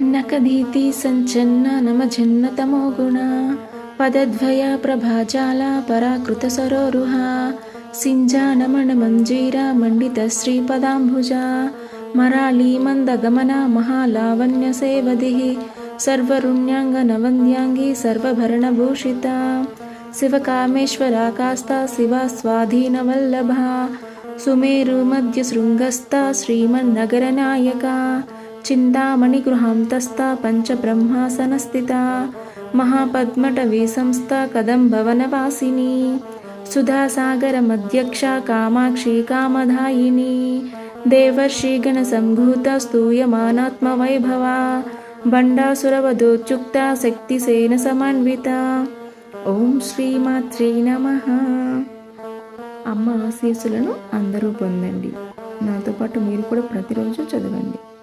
నకదీతి సంచన్ననమజన్నతమో గుణ పదద్వయ ప్రభాజాల పరాకృత సరోరుహ సింజానమణ మంజీర మండిత శ్రీపదాంబుజ మరాళీ మందగమన మహాలావణ్య సేవది సర్వరుణ్యాంగనవంద్యాంగి సర్వభరణభూషిత శివకామేశ్వరాకాస్త శివ స్వాధీనవల్లభ సుమేరు మధ్య శృంగస్థ శ్రీమన్నగరనాయక చింతామణిగృహాంతస్థ పంచబ్రహ్మాసనస్థిత మహాపద్మటవీ సంస్థ కదంబవనవాసిని సుధాసాగరమధ్యక్ష కామాక్షి కామధాయిని దేవర్షిగణసంభూత స్తూయమానాత్మవైభవ బండాసురవధోచ్యుక్త శక్తిసేన సమన్విత. ఓం శ్రీమాత్రే నమః. అమ్మ ఆశీస్సులను అందరూ పొందండి. నాతో పాటు మీరు కూడా ప్రతిరోజు చదవండి.